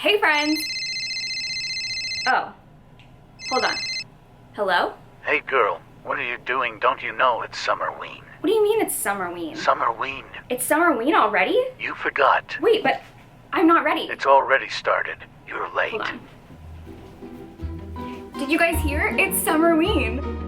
Hey friends! Oh, hold on. Hello? Hey girl, what are you doing? Don't you know it's Summerween? What do you mean it's Summerween? Summerween. It's Summerween already? You forgot. Wait, but I'm not ready. It's already started. You're late. Hold on. Did you guys hear? It's Summerween!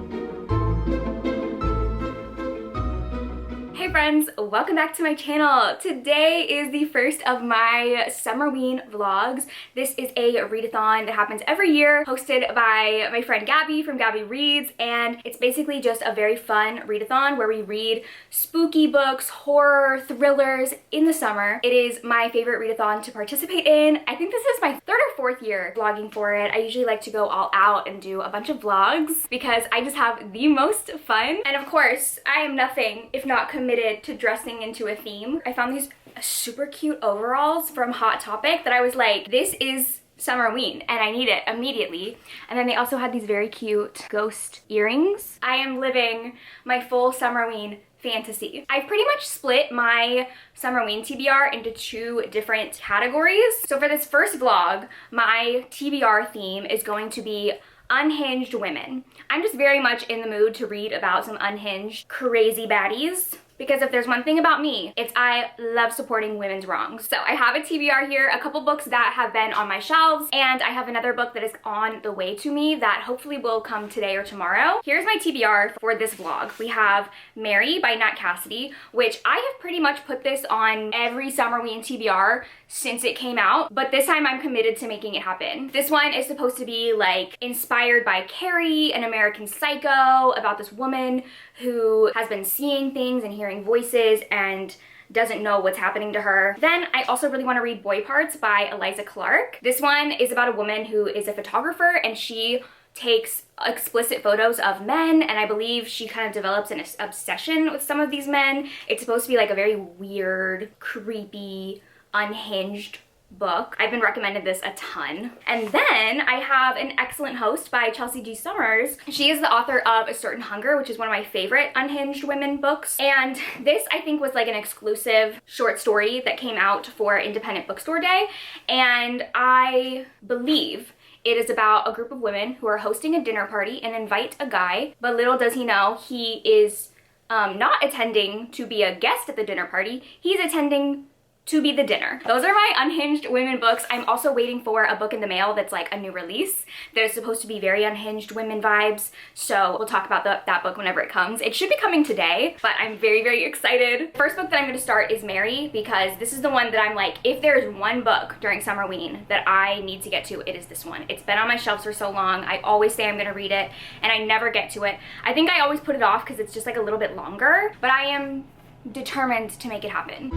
Hey friends, welcome back to my channel. Today is the first of my Summerween vlogs. This is a readathon that happens every year, hosted by my friend Gabby from Gabby Reads, and it's basically just a very fun readathon where we read spooky books, horror, thrillers in the summer. It is my favorite readathon to participate in. I think this is my third or fourth year vlogging for it. I usually like to go all out and do a bunch of vlogs because I just have the most fun. And of course, I am nothing if not committed to dressing into a theme. I found these super cute overalls from Hot Topic that I was like, this is Summerween and I need it immediately. And then they also had these very cute ghost earrings. I am living my full Summerween fantasy. I've pretty much split my Summerween TBR into two different categories. So for this first vlog, my TBR theme is going to be unhinged women. I'm just very much in the mood to read about some unhinged crazy baddies. Because if there's one thing about me, it's I love supporting women's wrongs. So I have a TBR here, a couple books that have been on my shelves, and I have another book that is on the way to me that hopefully will come today or tomorrow. Here's my TBR for this vlog. We have Mary by Nat Cassidy, which I have pretty much put this on every Summerween TBR since it came out, but this time I'm committed to making it happen. This one is supposed to be like inspired by Carrie, an American Psycho, about this woman who has been seeing things and hearing voices and doesn't know what's happening to her. Then I also really want to read Boy Parts by Eliza Clark. This one is about a woman who is a photographer and she takes explicit photos of men, and I believe she kind of develops an obsession with some of these men. It's supposed to be like a very weird, creepy, unhinged book. I've been recommended this a ton. And then I have An Excellent Host by Chelsea G. Summers. She is the author of A Certain Hunger, which is one of my favorite unhinged women books. And this I think was like an exclusive short story that came out for Independent Bookstore Day. And I believe it is about a group of women who are hosting a dinner party and invite a guy, but little does he know he is not attending to be a guest at the dinner party. He's attending to be the dinner. Those are my unhinged women books. I'm also waiting for a book in the mail that's like a new release that is supposed to be very unhinged women vibes. So we'll talk about that book whenever it comes. It should be coming today, but I'm very, very excited. First book that I'm going to start is Mary, because this is the one that I'm like, if there's one book during Summerween that I need to get to, it is this one. It's been on my shelves for so long. I always say I'm going to read it and I never get to it. I think I always put it off because it's just like a little bit longer, but I am determined to make it happen.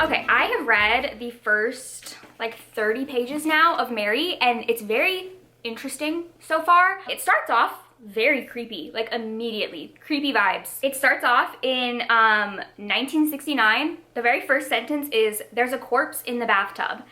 Okay, I have read the first like 30 pages now of Mary, and it's very interesting so far. It starts off very creepy, like immediately creepy vibes. It starts off in 1969. The very first sentence is, there's a corpse in the bathtub,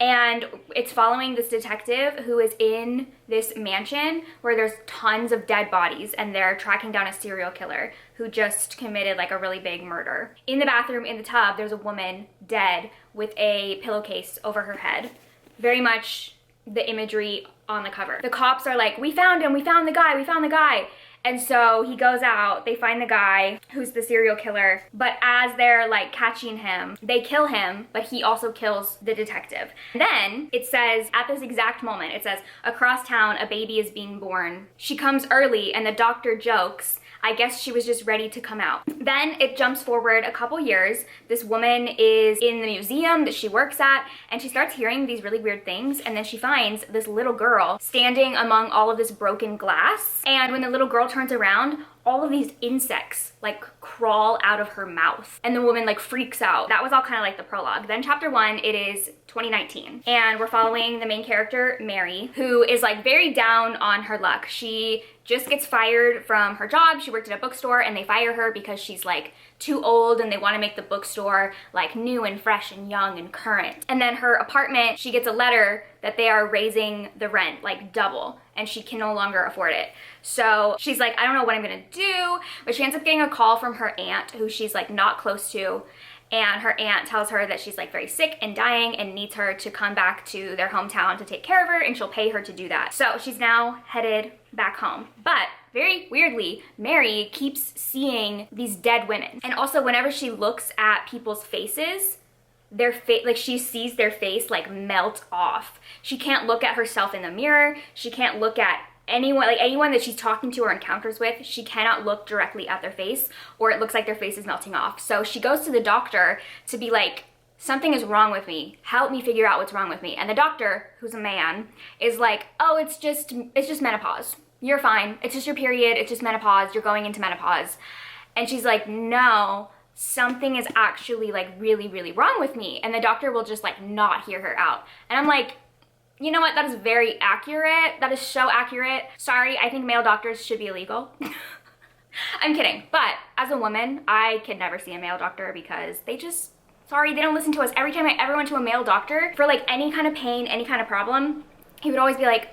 and it's following this detective who is in this mansion where there's tons of dead bodies, and they're tracking down a serial killer who just committed like a really big murder. In the bathroom, in the tub, there's a woman dead with a pillowcase over her head. Very much the imagery on the cover. The cops are like, we found him, we found the guy, we found the guy. And so he goes out, they find the guy who's the serial killer, but as they're like catching him, they kill him, but he also kills the detective. Then it says, at this exact moment, it says, across town, a baby is being born. She comes early and the doctor jokes, I guess she was just ready to come out. Then it jumps forward a couple years. This woman is in the museum that she works at, and she starts hearing these really weird things, and then she finds this little girl standing among all of this broken glass. And when the little girl turns around, all of these insects like crawl out of her mouth, and the woman like freaks out. That was all kind of like the prologue. Then chapter 1, it is 2019, and we're following the main character, Mary, who is like very down on her luck. She just gets fired from her job. She worked at a bookstore and they fire her because she's like too old, and they want to make the bookstore like new and fresh and young and current. And then her apartment, she gets a letter that they are raising the rent like double, and she can no longer afford it. So she's like, I don't know what I'm gonna do, but she ends up getting a call from her aunt, who she's like not close to, and her aunt tells her that she's like very sick and dying and needs her to come back to their hometown to take care of her, and she'll pay her to do that. So she's now headed back home. But very weirdly, Mary keeps seeing these dead women. And also whenever she looks at people's faces, their face, like she sees their face like melt off. She can't look at herself in the mirror. She can't look at anyone, like anyone that she's talking to or encounters with, she cannot look directly at their face, or it looks like their face is melting off. So she goes to the doctor to be like, something is wrong with me. Help me figure out what's wrong with me. And the doctor, who's a man, is like, oh, it's just menopause. You're fine. It's just your period. It's just menopause. You're going into menopause. And she's like, no, something is actually like really, really wrong with me. And the doctor will just like not hear her out. And I'm like, you know what? That is very accurate. That is so accurate. Sorry, I think male doctors should be illegal. I'm kidding. But as a woman, I can never see a male doctor because they just, sorry, they don't listen to us. Every time I ever went to a male doctor for like any kind of pain, any kind of problem, he would always be like,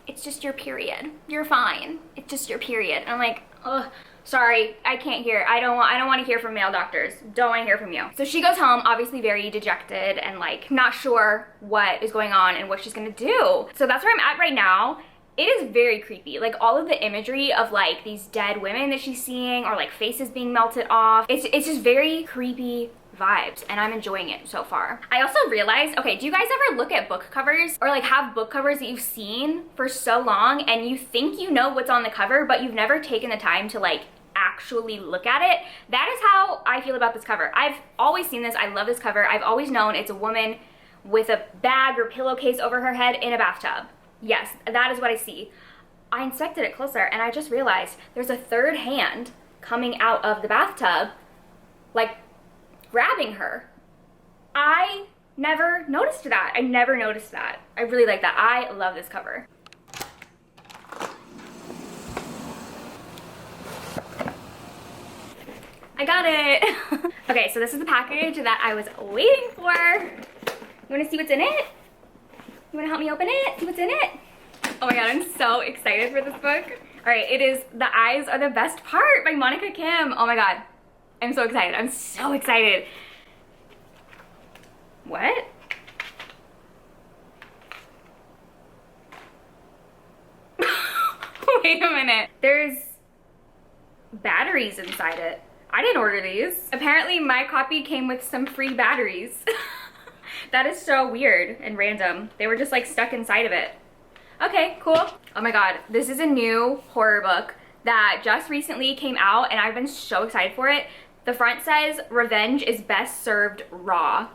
it's just your period. You're fine. It's just your period. And I'm like, ugh. Sorry, I can't hear. I don't want to hear from male doctors. Don't want to hear from you. So she goes home, obviously very dejected and like not sure what is going on and what she's gonna do. So that's where I'm at right now. It is very creepy. Like all of the imagery of like these dead women that she's seeing, or like faces being melted off. It's just very creepy vibes, and I'm enjoying it so far. I also realized, okay, do you guys ever look at book covers or like have book covers that you've seen for so long and you think you know what's on the cover, but you've never taken the time to like actually look at it? That is how I feel about this cover. I've always seen this. I love this cover. I've always known it's a woman with a bag or pillowcase over her head in a bathtub. Yes, that is what I see. I inspected it closer and I just realized there's a third hand coming out of the bathtub, like grabbing her. I never noticed that. I never noticed that. I really like that. I love this cover. I got it. Okay, so this is the package that I was waiting for. You wanna see what's in it? You wanna help me open it? See what's in it? Oh my god, I'm so excited for this book. All right, it is The Eyes Are the Best Part by Monica Kim. Oh my god, I'm so excited. I'm so excited. What? Wait a minute. There's batteries inside it. I didn't order these. Apparently my copy came with some free batteries. That is so weird and random. They were just like stuck inside of it. Okay, cool. Oh my god, this is a new horror book that just recently came out and I've been so excited for it. The front says, "Revenge is best served raw."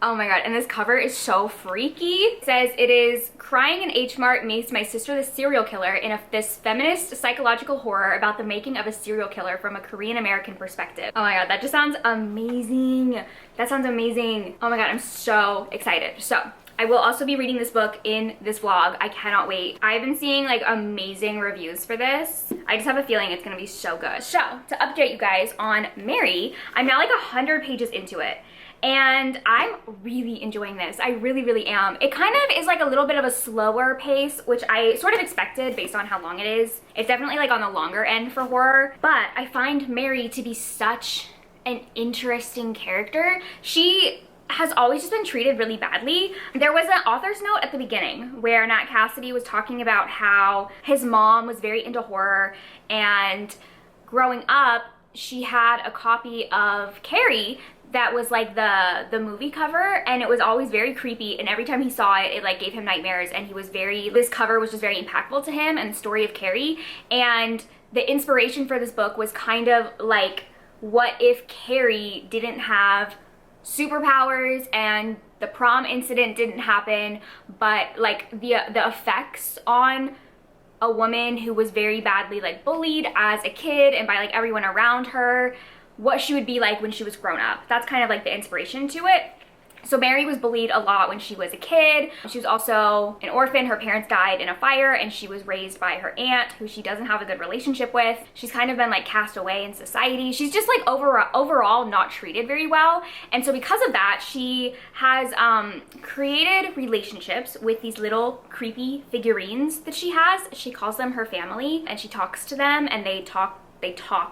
Oh my god, and this cover is so freaky. It says, it is crying in H Mart meets my sister the serial killer in this feminist psychological horror about the making of a serial killer from a Korean American perspective. Oh my god, that just sounds amazing. That sounds amazing. Oh my god, I'm so excited. So I will also be reading this book in this vlog. I cannot wait. I've been seeing like amazing reviews for this. I just have a feeling it's gonna be so good. So to update you guys on Mary, I'm now like 100 pages into it. And I'm really enjoying this. I really, really am. It kind of is like a little bit of a slower pace, which I sort of expected based on how long it is. It's definitely like on the longer end for horror, but I find Mary to be such an interesting character. She has always just been treated really badly. There was an author's note at the beginning where Nat Cassidy was talking about how his mom was very into horror, and growing up, she had a copy of Carrie that was like the movie cover, and it was always very creepy, and every time he saw it, it like gave him nightmares, and he was this cover was just very impactful to him and the story of Carrie. And the inspiration for this book was kind of like, what if Carrie didn't have superpowers and the prom incident didn't happen, but like the effects on a woman who was very badly like bullied as a kid and by like everyone around her, what she would be like when she was grown up. That's kind of like the inspiration to it. So Mary was bullied a lot when she was a kid. She was also an orphan. Her parents died in a fire and she was raised by her aunt, who she doesn't have a good relationship with. She's kind of been like cast away in society. She's just like overall not treated very well. And so because of that, she has created relationships with these little creepy figurines that she has. She calls them her family, and she talks to them and they talk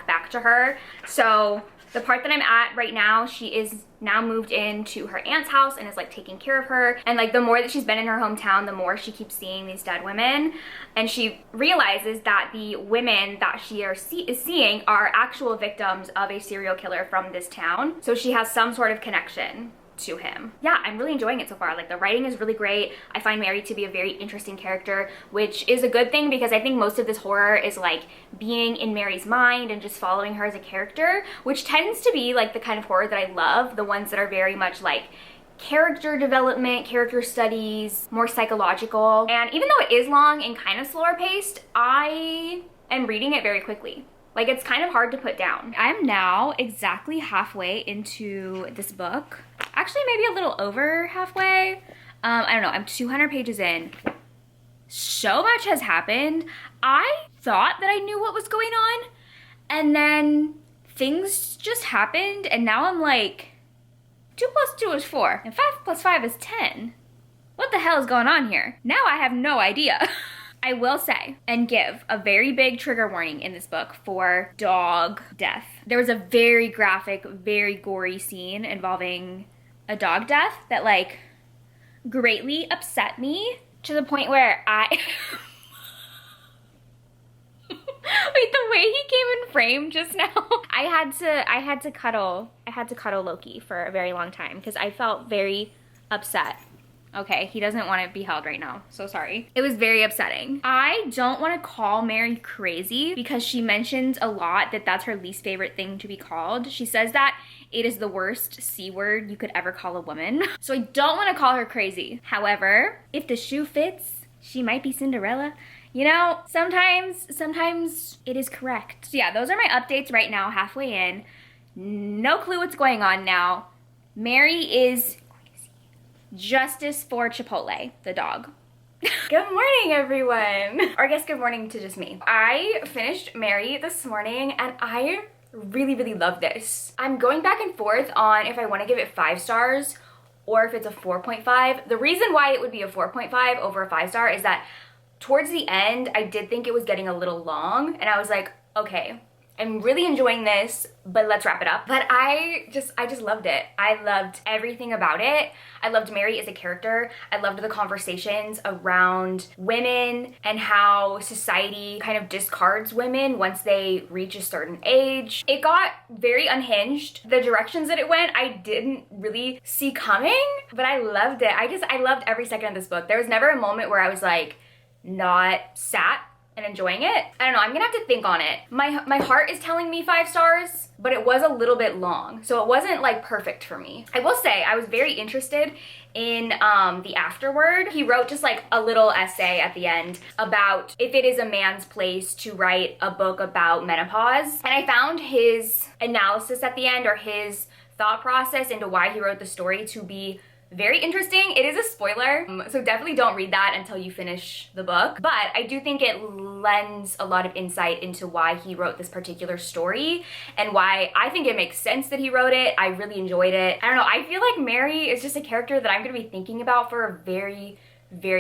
back to her. So the part that I'm at right now, she is now moved into her aunt's house and is like taking care of her. And like the more that she's been in her hometown, the more she keeps seeing these dead women. And she realizes that the women that she is seeing are actual victims of a serial killer from this town. So she has some sort of connection to him. Yeah, I'm really enjoying it so far. Like the writing is really great. I find Mary to be a very interesting character, which is a good thing because I think most of this horror is like being in Mary's mind and just following her as a character, which tends to be like the kind of horror that I love, the ones that are very much like character development, character studies, more psychological. And even though it is long and kind of slower paced, I am reading it very quickly. Like it's kind of hard to put down. I'm now exactly halfway into this book. Actually, maybe a little over halfway. I don't know, I'm 200 pages in. So much has happened. I thought that I knew what was going on, and then things just happened, and now I'm like, 2 plus 2 is 4, and 5 plus 5 is 10. What the hell is going on here? Now I have no idea. I will say and give a very big trigger warning in this book for dog death. There was a very graphic, very gory scene involving a dog death that like greatly upset me to the point where I wait, the way he came in frame just now, I had to cuddle Loki for a very long time because I felt very upset. Okay, he doesn't want to be held right now, so sorry. It was very upsetting. I don't want to call Mary crazy because she mentions a lot that that's her least favorite thing to be called. She says that it is the worst C word you could ever call a woman. So I don't want to call her crazy. However, if the shoe fits, she might be Cinderella. You know, sometimes it is correct. So yeah, those are my updates right now, halfway in. No clue what's going on now. Mary is justice for Chipotle, the dog. Good morning, everyone. Or I guess good morning to just me. I finished Mary this morning and I really love this. I'm going back and forth on if I want to give it 5 stars or if it's a 4.5. The reason why it would be a 4.5 over a 5-star is that towards the end, I did think it was getting a little long and I was like, okay, I'm really enjoying this, but let's wrap it up. But I just loved it. I loved everything about it. I loved Mary as a character. I loved the conversations around women and how society kind of discards women once they reach a certain age. It got very unhinged. The directions that it went, I didn't really see coming, but I loved it. I loved every second of this book. There was never a moment where I was like not sat and enjoying it. I don't know, I'm gonna have to think on it. My heart is telling me 5 stars, but it was a little bit long, so it wasn't like perfect for me. I will say I was very interested in the afterword. He wrote just like a little essay at the end about if it is a man's place to write a book about menopause. And I found his analysis at the end, or his thought process into why he wrote the story, to be very interesting. It is a spoiler, so definitely don't read that until you finish the book. But I do think it lends a lot of insight into why he wrote this particular story and why I think it makes sense that he wrote it. I really enjoyed it. I don't know, I feel like Mary is just a character that I'm gonna be thinking about for a very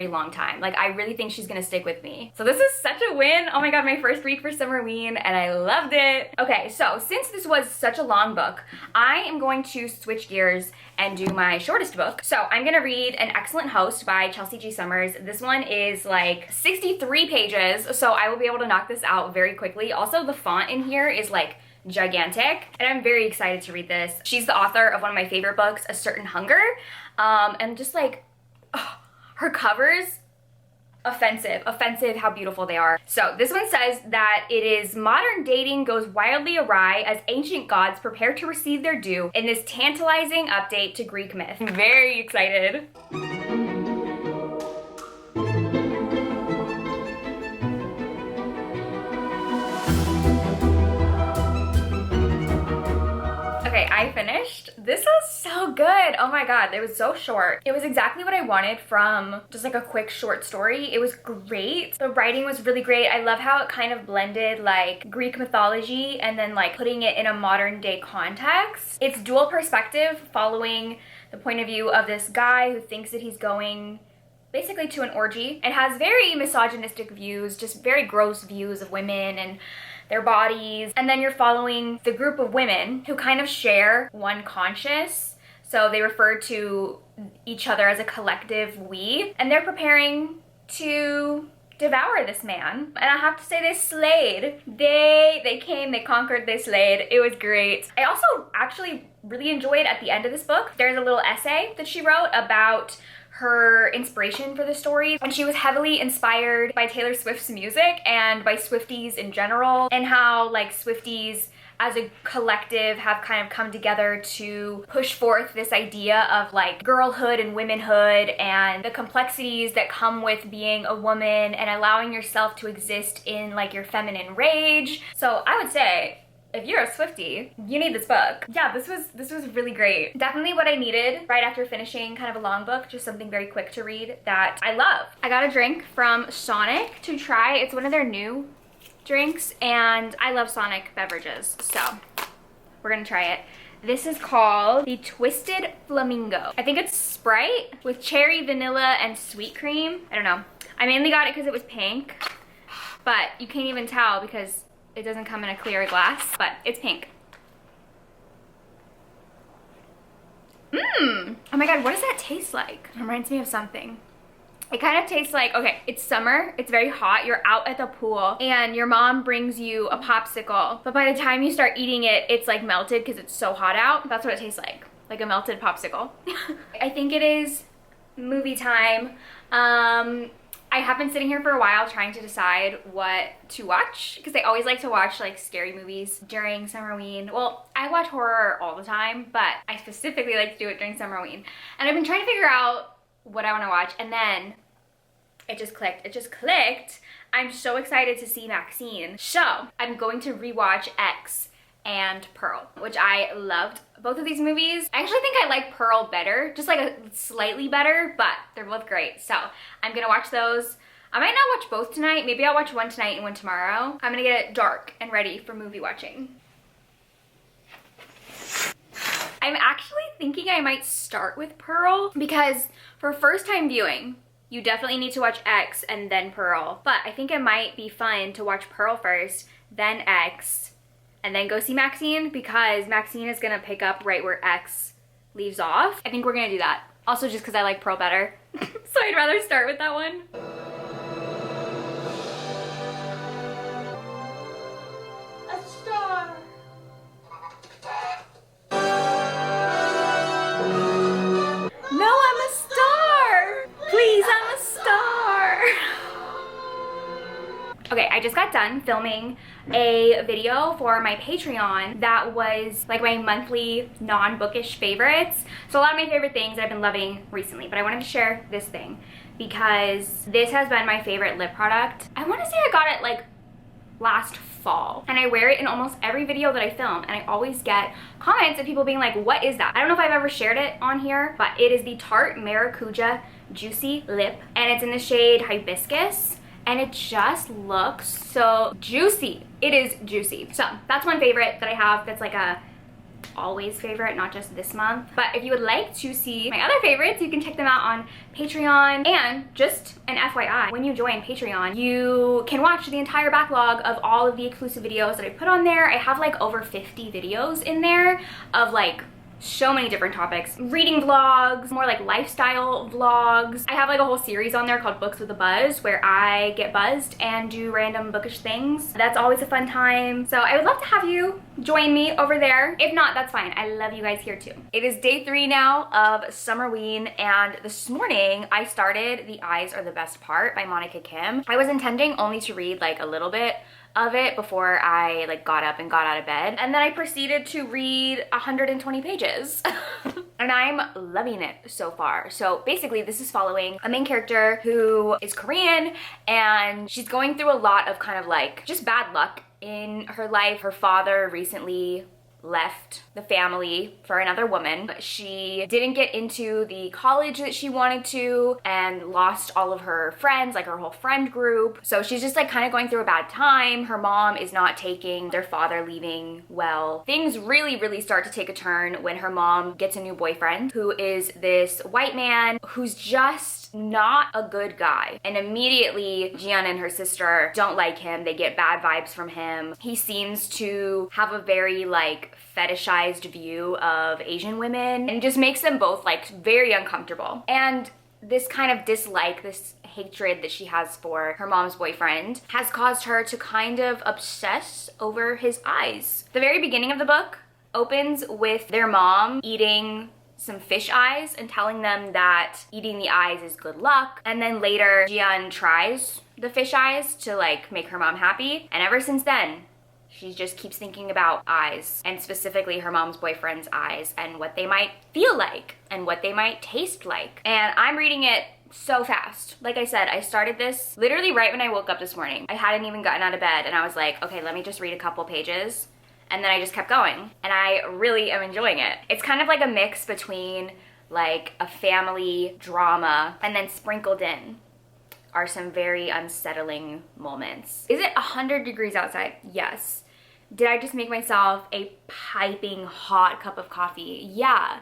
long time. Like, I really think she's gonna stick with me. So this is such a win. Oh my god, my first read for SUMMERWEEN, and I loved it. Okay, so since this was such a long book, I am going to switch gears and do my shortest book. So I'm gonna read An Excellent Host by Chelsea G. Summers. This one is like 63 pages, so I will be able to knock this out very quickly. Also, the font in here is like gigantic, and I'm very excited to read this. She's the author of one of my favorite books, A Certain Hunger, and just like, oh, her covers, offensive how beautiful they are. So this one says that it is modern dating goes wildly awry as ancient gods prepare to receive their due in this tantalizing update to Greek myth. I'm very excited. good. Oh my god, it was so short. It was exactly what I wanted from just like a quick short story. It was great. The writing was really great. I love how it kind of blended like Greek mythology and then like putting it in a modern day context. It's dual perspective, following the point of view of this guy who thinks that he's going basically to an orgy and has very misogynistic views, just very gross views of women and their bodies. And then you're following the group of women who kind of share one conscious. So they refer to each other as a collective we. And they're preparing to devour this man. And I have to say, they slayed. They came, they conquered, they slayed. It was great. I also actually really enjoyed at the end of this book, there's a little essay that she wrote about her inspiration for the story, and she was heavily inspired by Taylor Swift's music and by Swifties in general, and how like Swifties as a collective have kind of come together to push forth this idea of like girlhood and womanhood and the complexities that come with being a woman and allowing yourself to exist in like your feminine rage. So I would say, if you're a Swiftie, you need this book. Yeah, this was really great. Definitely what I needed right after finishing kind of a long book, just something very quick to read that I love. I got a drink from Sonic to try. It's one of their new drinks, and I love Sonic beverages, so we're gonna try it. This is called the Twisted Flamingo. I think it's Sprite with cherry, vanilla, and sweet cream. I don't know. I mainly got it because it was pink, but you can't even tell because it doesn't come in a clear glass, but it's pink. Mmm. Oh my god, what does that taste like? It reminds me of something. It kind of tastes like, okay, it's summer, it's very hot, you're out at the pool, and your mom brings you a popsicle, but by the time you start eating it, it's like melted because it's so hot out. That's what it tastes like a melted popsicle. I think it is movie time. I have been sitting here for a while trying to decide what to watch because I always like to watch like scary movies during Summerween. Well, I watch horror all the time, but I specifically like to do it during Summerween. And I've been trying to figure out what I want to watch, and then it just clicked. I'm so excited to see Maxine. So I'm going to rewatch X and Pearl, which I loved both of these movies. I actually think I like Pearl better, just like a slightly better, but they're both great. So I'm gonna watch those. I might not watch both tonight. Maybe I'll watch one tonight and one tomorrow. I'm gonna get dark and ready for movie watching. I'm actually thinking I might start with Pearl because for first time viewing, you definitely need to watch X and then Pearl. But I think it might be fun to watch Pearl first, then X, and then go see Maxine because Maxine is gonna pick up right where X leaves off. I think we're gonna do that. Also just because I like Pearl better. So I'd rather start with that one. A star. No, I'm a star! Please, I'm a star! Okay, I just got done filming a video for my Patreon that was like my monthly non-bookish favorites. So a lot of my favorite things I've been loving recently, but I wanted to share this thing because this has been my favorite lip product. I want to say I got it like last fall, and I wear it in almost every video that I film, and I always get comments of people being like, what is that? I don't know if I've ever shared it on here, but it is the Tarte Maracuja Juicy Lip, and it's in the shade Hibiscus, and it just looks so juicy. It is juicy. So that's one favorite that I have that's like a always favorite, not just this month. But if you would like to see my other favorites, you can check them out on Patreon. And just an FYI, when you join Patreon, you can watch the entire backlog of all of the exclusive videos that I put on there. I have like over 50 videos in there of like so many different topics. Reading vlogs, more like lifestyle vlogs. I have like a whole series on there called Books with a Buzz where I get buzzed and do random bookish things. That's always a fun time. So I would love to have you join me over there. If not, that's fine. I love you guys here too. It is day 3 now of Summerween, and this morning I started The Eyes Are the Best Part by Monica Kim. I was intending only to read like a little bit of it before I like got up and got out of bed, and then I proceeded to read 120 pages and I'm loving it so far. So basically this is following a main character who is Korean, and she's going through a lot of kind of like just bad luck in her life. Her father recently left the family for another woman. She didn't get into the college that she wanted to and lost all of her friends, like her whole friend group. So she's just like kind of going through a bad time. Her mom is not taking their father leaving well. Things really start to take a turn when her mom gets a new boyfriend who is this white man who's just not a good guy. And immediately Jian and her sister don't like him. They get bad vibes from him. He seems to have a very like fetishized view of Asian women and just makes them both like very uncomfortable. And this kind of dislike, this hatred that she has for her mom's boyfriend has caused her to kind of obsess over his eyes. The very beginning of the book opens with their mom eating some fish eyes and telling them that eating the eyes is good luck. And then later Jian tries the fish eyes to like make her mom happy. And ever since then, she just keeps thinking about eyes, and specifically her mom's boyfriend's eyes and what they might feel like and what they might taste like. And I'm reading it so fast. Like I said, I started this literally right when I woke up this morning. I hadn't even gotten out of bed and I was like, okay, let me just read a couple pages. And then I just kept going and I really am enjoying it. It's kind of like a mix between like a family drama and then sprinkled in are some very unsettling moments. Is it 100 degrees outside? Yes. Did I just make myself a piping hot cup of coffee? Yeah.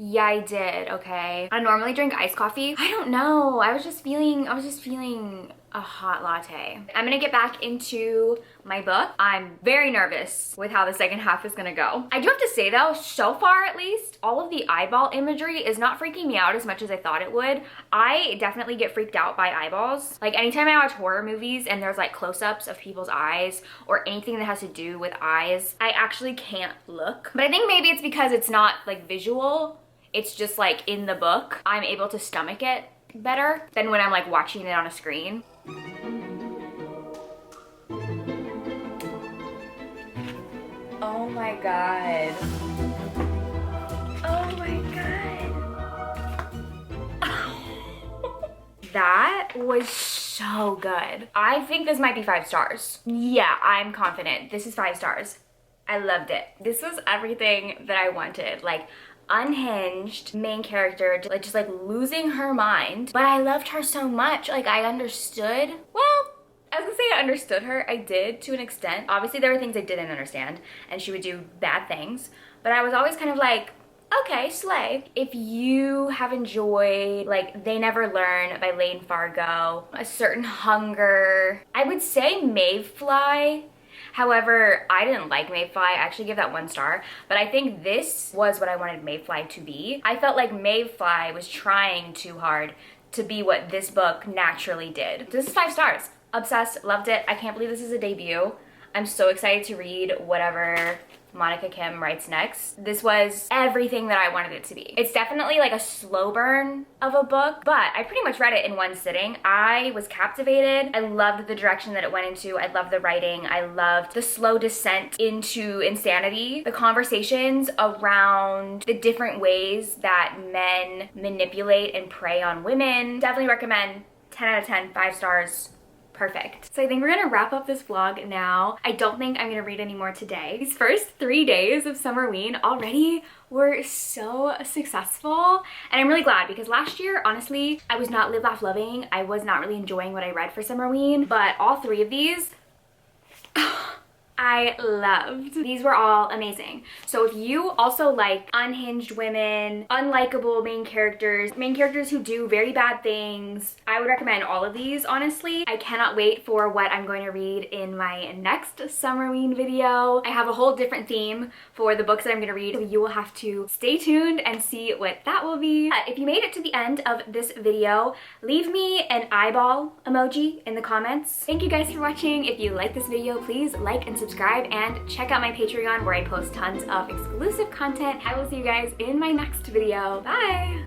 Yeah, I did, okay. I normally drink iced coffee. I don't know, I was just feeling a hot latte. I'm gonna get back into my book. I'm very nervous with how the second half is gonna go. I do have to say though, so far at least, all of the eyeball imagery is not freaking me out as much as I thought it would. I definitely get freaked out by eyeballs. Like anytime I watch horror movies and there's like close-ups of people's eyes or anything that has to do with eyes, I actually can't look. But I think maybe it's because it's not like visual, it's just like in the book. I'm able to stomach it better than when I'm like watching it on a screen. Oh my god. Oh my god. That was so good. I think this might be 5 stars. Yeah, I'm confident. This is 5 stars. I loved it. This was everything that I wanted. Like, unhinged main character, like just like losing her mind, but I loved her so much. Like I understood, well, I was gonna say I understood her. I did to an extent. Obviously there were things I didn't understand and she would do bad things, but I was always kind of like, okay, slay. If you have enjoyed like They Never Learn by Lane Fargo, A Certain Hunger, I would say Mayfly. However, I didn't like Mayfly. I actually give that 1 star, but I think this was what I wanted Mayfly to be. I felt like Mayfly was trying too hard to be what this book naturally did. This is 5 stars. Obsessed, loved it. I can't believe this is a debut. I'm so excited to read whatever Monica Kim writes next. This was everything that I wanted it to be. It's definitely like a slow burn of a book, but I pretty much read it in 1 sitting. I was captivated. I loved the direction that it went into. I loved the writing. I loved the slow descent into insanity. The conversations around the different ways that men manipulate and prey on women. Definitely recommend. 10 out of 10, 5 stars. Perfect. So I think we're gonna wrap up this vlog now. I don't think I'm gonna read any more today. These first 3 days of Summerween already were so successful. And I'm really glad because last year, honestly, I was not live, laugh, loving. I was not really enjoying what I read for Summerween, but all 3 of these, I loved. These were all amazing. So if you also like unhinged women, unlikable main characters who do very bad things, I would recommend all of these, honestly. I cannot wait for what I'm going to read in my next Summerween video. I have a whole different theme for the books that I'm going to read, so you will have to stay tuned and see what that will be. If you made it to the end of this video, leave me an eyeball emoji in the comments. Thank you guys for watching. If you like this video, please like and subscribe and check out my Patreon where I post tons of exclusive content. I will see you guys in my next video. Bye!